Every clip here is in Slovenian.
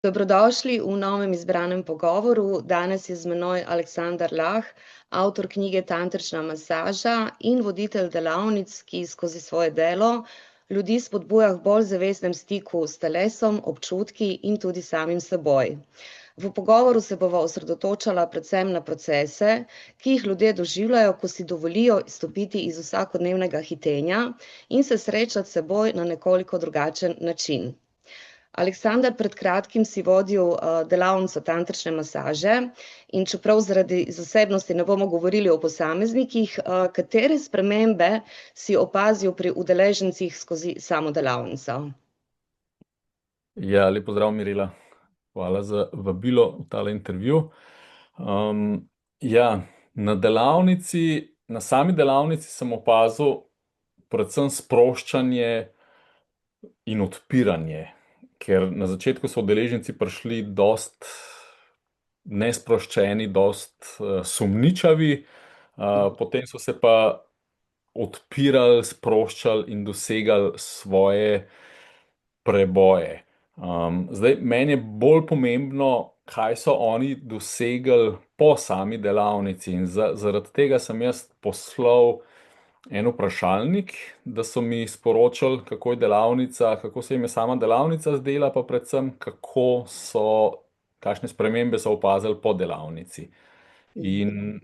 Dobrodošli v novem izbranem pogovoru. Danes je z menoj Aleksander Lah, avtor knjige Tantrična masaža in voditelj delavnic, ki skozi svoje delo ljudi spodbuja k bolj zavestnem stiku s telesom, občutki in tudi samim seboj. V pogovoru se bova osredotočala predvsem na procese, ki jih ljudje doživljajo, ko si dovolijo izstopiti iz vsakodnevnega hitenja in se srečati s seboj na nekoliko drugačen način. Aleksander, pred kratkim si vodil delavnico tantrične masaže in čeprav zaradi zasebnosti ne bomo govorili o posameznikih, katere spremembe si opazil pri udeležencih skozi samo delavnico? Ja, lep pozdrav, Mirela. Hvala za vabilo v tale intervju. Ja, na sami delavnici sem opazil predvsem sproščanje in odpiranje, ker na začetku so udeleženci prišli dost nesproščeni, dost sumničavi, potem so se pa odpirali, sproščali in dosegali svoje preboje. Zdaj, meni je bolj pomembno, kaj so oni dosegli po sami delavnici, in zaradi tega sem jaz poslal en vprašalnik, da so mi sporočili, kako je delavnica, kako se jim je sama delavnica zdela, pa predvsem, kakšne spremembe so opazili po delavnici. In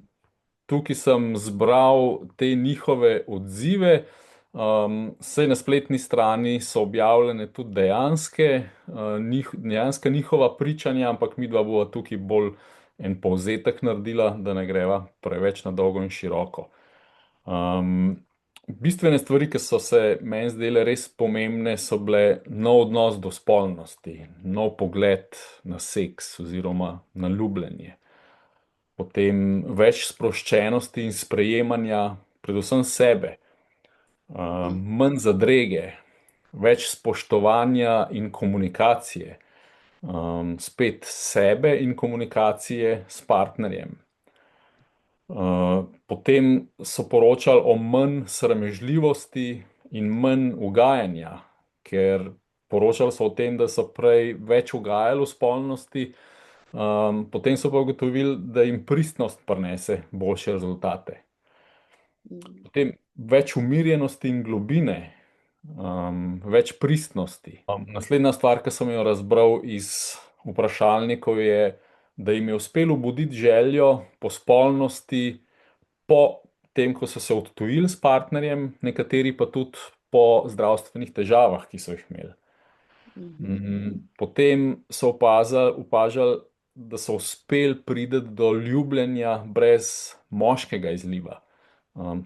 tukaj sem zbral te njihove odzive. Saj na spletni strani so objavljene tudi dejanska njihova pričanja, ampak midva bova tukaj bolj en povzetek naredila, da ne greva preveč na dolgo in široko. Bistvene stvari, ki so se meni zdele res pomembne, so bile nov odnos do spolnosti, nov pogled na seks oziroma na ljubljenje. Potem več sproščenosti in sprejemanja, predvsem sebe. Manj zadrege, več spoštovanja in komunikacije, spet sebe in komunikacije s partnerjem. Potem so poročali o manj sramežljivosti in manj ugajanja, ker poročali so o tem, da so prej več ugajali v spolnosti, potem so pa ugotovili, da jim pristnost prinese boljše rezultate. Potem več umirjenosti in globine, več pristnosti. Naslednja stvar, ki sem jo razbral iz vprašalnikov, je, da jim je uspelo obuditi željo po spolnosti po tem, ko so se odtujili s partnerjem, nekateri pa tudi po zdravstvenih težavah, ki so jih imeli. Potem so opažali, da so uspeli priti do ljubljenja brez moškega izliva.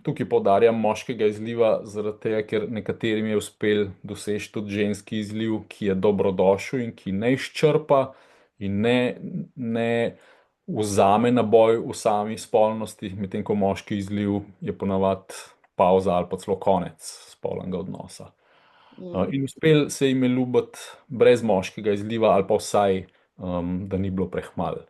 Tukaj poudarjam moškega izliva, zaradi tega, ker nekaterim je uspel doseči tudi ženski izliv, ki je dobrodošel in ki ne izčrpa in ne vzame naboj v sami spolnosti, medtem ko moški izliv je ponavadi pavza ali pa celo konec spolnega odnosa. In uspel se jim je ljubiti brez moškega izliva ali pa vsaj, da ni bilo prehmalo.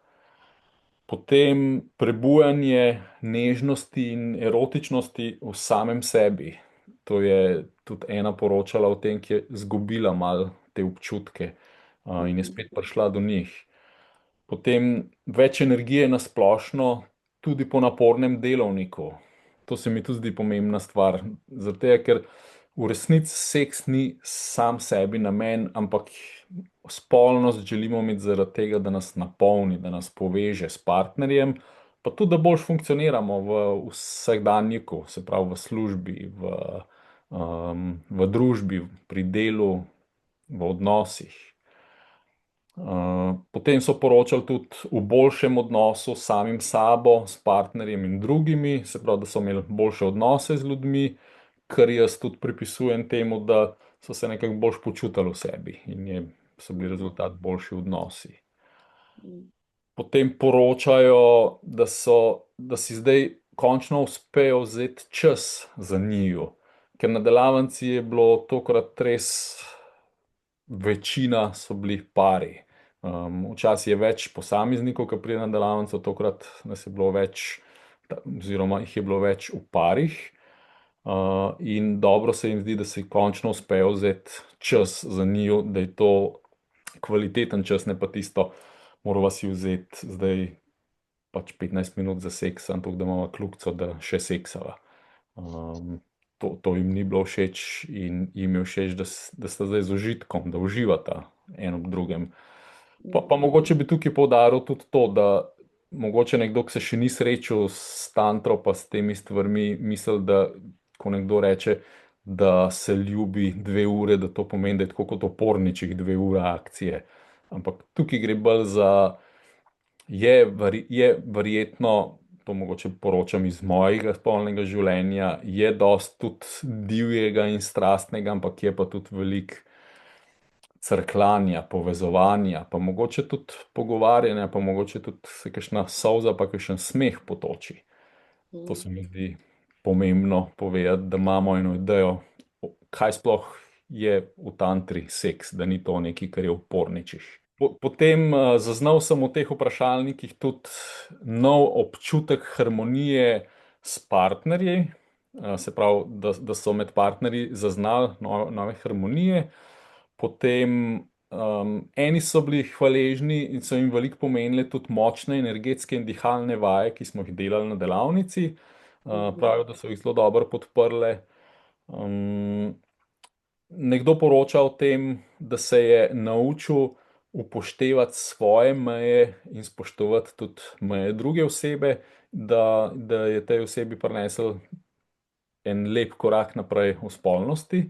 Potem prebujanje nežnosti in erotičnosti v samem sebi. To je tudi ena poročala o tem, ki je izgubila malo te občutke, in je spet prišla do njih. Potem več energije na splošno, tudi po napornem delovniku. To se mi tudi zdi pomembna stvar, zaradi tega, ker v resnici seks ni sam sebi namen, ampak spolnost želimo imeti zaradi tega, da nas napolni, da nas poveže s partnerjem, pa tudi, da bolj funkcioniramo v vsakdanjiku, se pravi v službi, v družbi, pri delu, v odnosih. Potem so poročali tudi o boljšem odnosu s samim sabo, s partnerjem in drugimi, se pravi, da so imeli boljše odnose z ljudmi, kar jaz tudi pripisujem temu, da so se nekako boljše počutili v sebi in so bili rezultat boljši odnosi. Potem poročajo, da si zdaj končno uspejo vzeti čas za njiju, ker na delavnici je bilo tokrat res večina so bili pari. Včasih je več posameznikov, ki pride na delavnico, tokrat nas je bilo več, oziroma jih je bilo več v parih. In dobro se jim zdi, da si končno uspejo vzeti čas za njiju, da je to kvaliteten čas, ne pa tisto, moramo si vzeti zdaj pač 15 minut za seks, ampak da imamo kljukico, da še seksava. To jim ni bilo všeč in jim je všeč, da sta zdaj z užitkom, da uživata en ob drugem. Pa mogoče bi tukaj poudaril tudi to, da mogoče nekdo, ki se še ni srečal s tantro pa s temi stvarmi, misli, da ko nekdo reče, da se ljubi 2 ure, da to pomeni, da je tako kot v porničih 2 ure akcije. Ampak tukaj gre bolj za, je verjetno, to mogoče poročam iz mojega spolnega življenja, je dosti tudi divjega in strastnega, ampak je pa tudi veliko crkljanja, povezovanja, pa mogoče tudi pogovarjanja, pa mogoče tudi se kakšna solza, pa kakšen smeh potoči. To se mi zdi pomembno povedati, da imamo eno idejo, kaj sploh je v tantri seks, da ni to nekaj, kar je v porničih. Potem zaznal sem v teh vprašalnikih tudi nov občutek harmonije s partnerji, se pravi, da so med partnerji zaznali nove harmonije. Potem eni so bili hvaležni in so jim veliko pomenile tudi močne energetske in dihalne vaje, ki smo jih delali na delavnici. Pravijo, da so jih zelo dobro podprle. Nekdo poroča o tem, da se je naučil upoštevati svoje meje in spoštovati tudi meje druge osebe, da je tej osebi prinesel en lep korak naprej v spolnosti.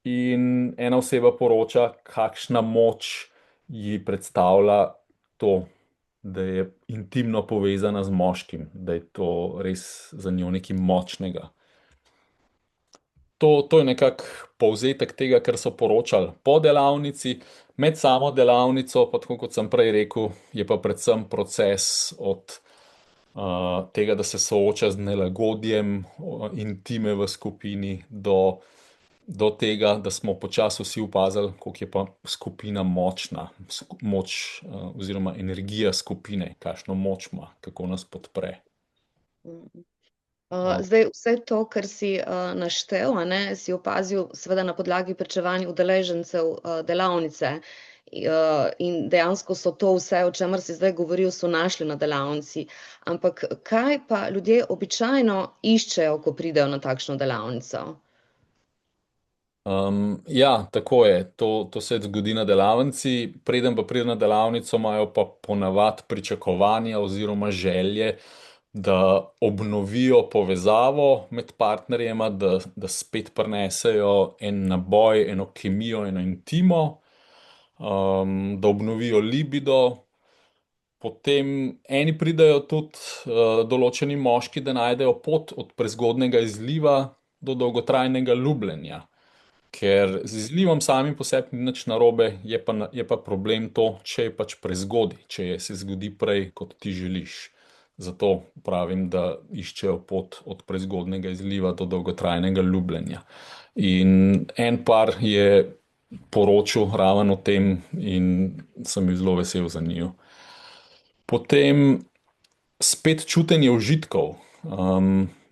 In ena oseba poroča, kakšna moč ji predstavlja to, da je intimno povezana z moškim, da je to res za njo nekaj močnega. To je nekako povzetek tega, kar so poročali po delavnici. Med samo delavnico, pa tako kot sem prej rekel, je pa predvsem proces od tega, da se sooča z nelagodjem intime v skupini, do tega, da smo počasi vsi opazili, koliko je pa skupina močna, moč oziroma energija skupine, kakšno moč ima, kako nas podpre. Zdaj, vse to, kar si naštel, si opazil seveda na podlagi pričevanj udeležencev delavnice. In dejansko so to vse, o čemer si zdaj govoril, so našli na delavnici. Ampak kaj pa ljudje običajno iščejo, ko pridejo na takšno delavnico? Ja, tako je. To se zgodi na delavnici. Preden pa pride na delavnico, imajo pa ponavadi pričakovanja oziroma želje, da obnovijo povezavo med partnerjema, da spet prinesejo en naboj, eno kemijo, eno intimo, da obnovijo libido. Potem eni pridejo tudi določeni moški, da najdejo pot od prezgodnega izliva do dolgotrajnega ljubljenja. Ker z izlivom samim po sebi ni nič narobe, je pa problem to, če je pač prezgodaj, če se zgodi prej, kot ti želiš. Zato pravim, da iščejo pot od prezgodnega izliva do dolgotrajnega ljubljenja. In en par je poročal ravno o tem in sem bil zelo vesel za njiju. Potem spet čutenje užitkov.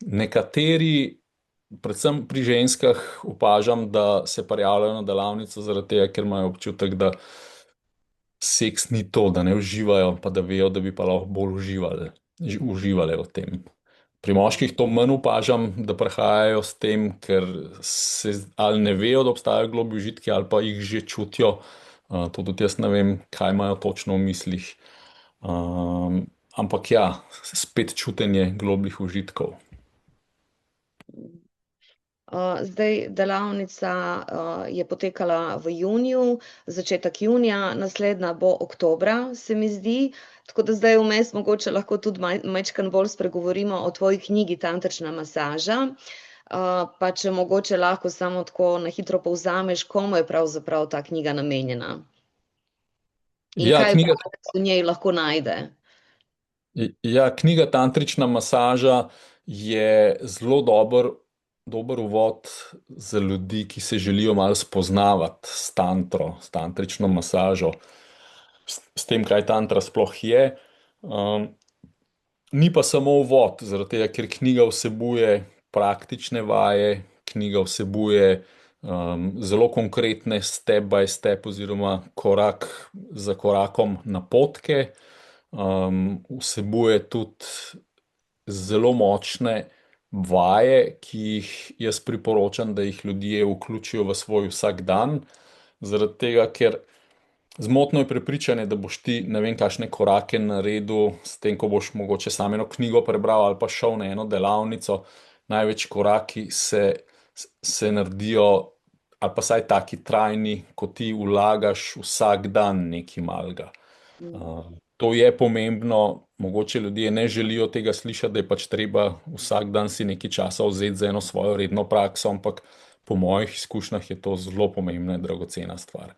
Nekateri, predvsem pri ženskah, opažam, da se prijavljajo na delavnico zaradi tega, ker imajo občutek, da seks ni to, da ne uživajo, pa da vejo, da bi pa lahko bolj uživale v tem. Pri moških to manj opažam, da prihajajo s tem, ker se ali ne vejo, da obstajajo globlji užitki, ali pa jih že čutijo. To tudi jaz ne vem, kaj imajo točno v mislih. Ampak ja, spet čutenje globljih užitkov. Zdaj, delavnica je potekala v juniju, začetek junija, naslednja bo oktobra, se mi zdi. Tako da zdaj vmes mogoče lahko tudi majčkeno bolj spregovorimo o tvoji knjigi Tantrična masaža. Pa če mogoče lahko samo tako na hitro povzameš, komu je pravzaprav ta knjiga namenjena? In Ja, kaj v njej lahko najde? Ja, knjiga Tantrična masaža je zelo dober uvod za ljudi, ki se želijo malo spoznavati s tantro, s tantrično masažo, s tem, kaj tantra sploh je. Ni pa samo uvod, zaradi tega, ker knjiga vsebuje praktične vaje, knjiga vsebuje zelo konkretne step by step oziroma korak za korakom napotke. Vsebuje tudi zelo močne vaje, ki jih jaz priporočam, da jih ljudje vključijo v svoj vsakdan, zaradi tega, ker zmotno je prepričanje, da boš ti ne vem kakšne korake naredil s tem, ko boš mogoče samo eno knjigo prebral ali pa šel na eno delavnico. Največ koraki se naredijo, ali pa saj taki trajni, ko ti vlagaš vsak dan nekaj malega. To je pomembno, mogoče ljudje ne želijo tega slišati, da je pač treba vsak dan si nekaj časa vzeti za eno svojo redno prakso, ampak po mojih izkušnjah je to zelo pomembna in dragocena stvar.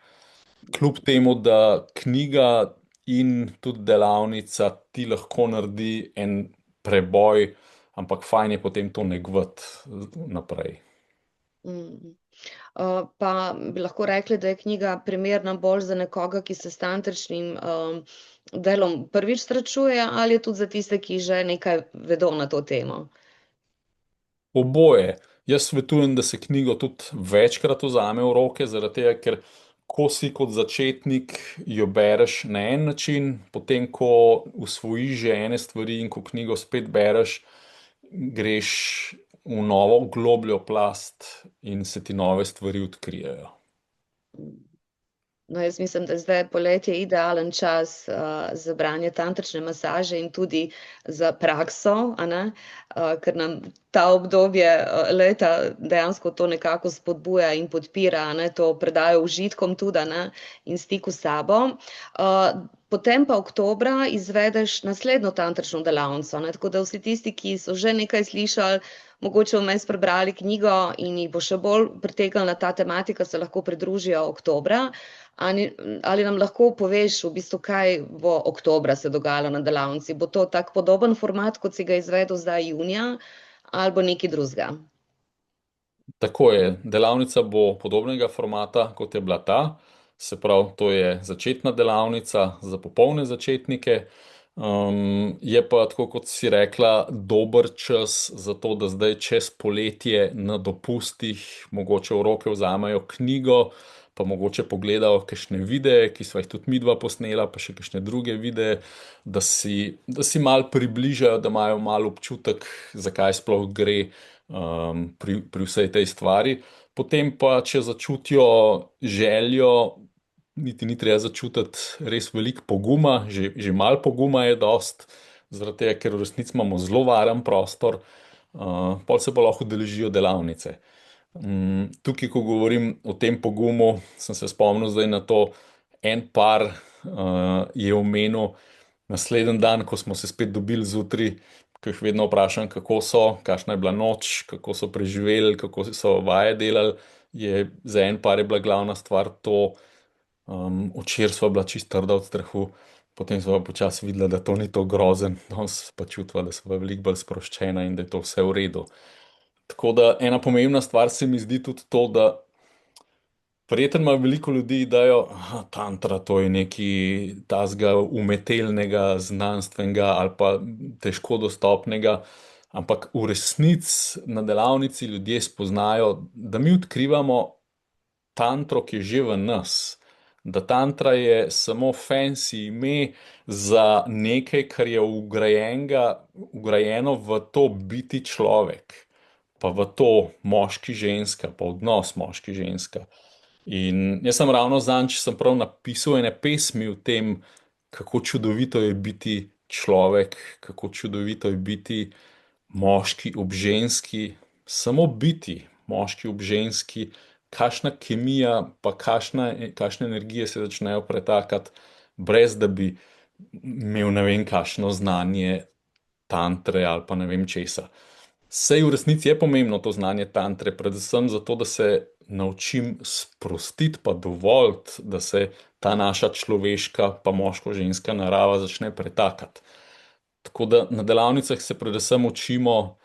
Kljub temu, da knjiga in tudi delavnica ti lahko naredi en preboj, ampak fajn je potem to negovati naprej. Mm. Pa bi lahko rekli, da je knjiga primerna bolj za nekoga, ki se s tantričnim delom prvič srečuje, ali je tudi za tiste, ki že nekaj vedo na to temo? Oboje. Jaz svetujem, da se knjigo tudi večkrat vzame v roke, zaradi tega, ker ko si kot začetnik jo bereš na en način, potem ko usvojiš že ene stvari in ko knjigo spet bereš, greš v novo globljo plast in se ti nove stvari odkrijejo. No, jaz mislim, da je zdaj poletje idealen čas za branje tantrične masaže in tudi za prakso, a ne? Ker nam ta obdobje leta dejansko to nekako spodbuja in podpira, a ne? To predajo užitkom tudi, a ne? In stiku s sabo. Potem pa oktobra izvedeš naslednjo tantrično delavnico, ne? Tako da vsi tisti, ki so že nekaj slišali, mogoče vmes prebrali knjigo in jih bo še bolj pritegnila ta tematika, se lahko pridružijo oktobra. Ali nam lahko poveš, v bistvu, kaj bo oktobra se dogajalo na delavnici? Bo to tak podoben format, kot si ga izvedel zdaj junija, ali bo nekaj drugega? Tako je, delavnica bo podobnega formata, kot je bila ta. Se pravi, to je začetna delavnica za popolne začetnike. Je pa, tako kot si rekla, dober čas za to, da zdaj čez poletje na dopustih mogoče v roke vzamejo knjigo, pa mogoče pogledajo kakšne videe, ki sva jih tudi midva posnela, pa še kakšne druge videe, da si malo približajo, da imajo malo občutek, zakaj sploh gre pri vsej tej stvari. Potem pa, če začutijo željo, niti ni treba začutiti res veliko poguma, že malo poguma je dost, zaradi tega, ker v resnici imamo zelo varen prostor, pol se pa lahko udeležijo delavnice. Tukaj, ko govorim o tem pogumu, sem se spomnil zdaj na to, en par je omenil naslednji dan, ko smo se spet dobili zjutraj, ko jih vedno vprašam, kako so, kakšna je bila noč, kako so preživeli, kako so vaje delali, za en par je bila glavna stvar to, včeraj sva bila čisto trda od strahu, potem sva pa počasi videla, da to ni to grozen, danes pa čutila, da sva veliko bolj sproščena in da je to vse v redu. Tako da ena pomembna stvar se mi zdi tudi to, da verjetno ima veliko ljudi idejo, tantra, to je nekaj tazga umetelnega, znanstvenega ali pa težko dostopnega, ampak v resnici na delavnici ljudje spoznajo, da mi odkrivamo tantro, ki je že v nas. Da tantra je samo fancy ime za nekaj, kar je vgrajeno v to biti človek, pa v to moški-ženska, pa odnos moški-ženska. In jaz sem ravno zadnjič sem prav napisal ene pesmi o tem, kako čudovito je biti človek, kako čudovito je biti moški ob ženski, samo biti moški ob ženski, kakšna kemija, pa kakšne energije se začnejo pretakati, brez da bi imel ne vem kakšno znanje tantre ali pa ne vem česa. Sej v resnici je pomembno to znanje tantre, predvsem zato, da se naučim sprostiti pa dovoliti, da se ta naša človeška pa moško-ženska narava začne pretakati. Tako da na delavnicah se predvsem učimo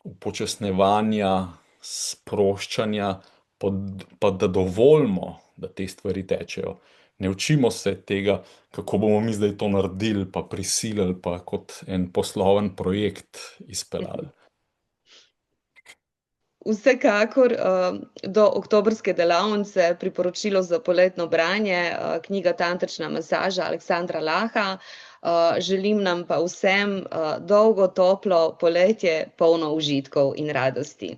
upočasnjevanja, sproščanja, pa da dovolimo, da te stvari tečejo. Ne učimo se tega, kako bomo mi zdaj to naredili, pa prisilili, pa kot en posloven projekt izpeljali. Vsekakor do oktobrske delavnice priporočilo za poletno branje, knjiga Tantrična masaža Aleksandra Laha. Želim nam pa vsem dolgo, toplo poletje, polno užitkov in radosti.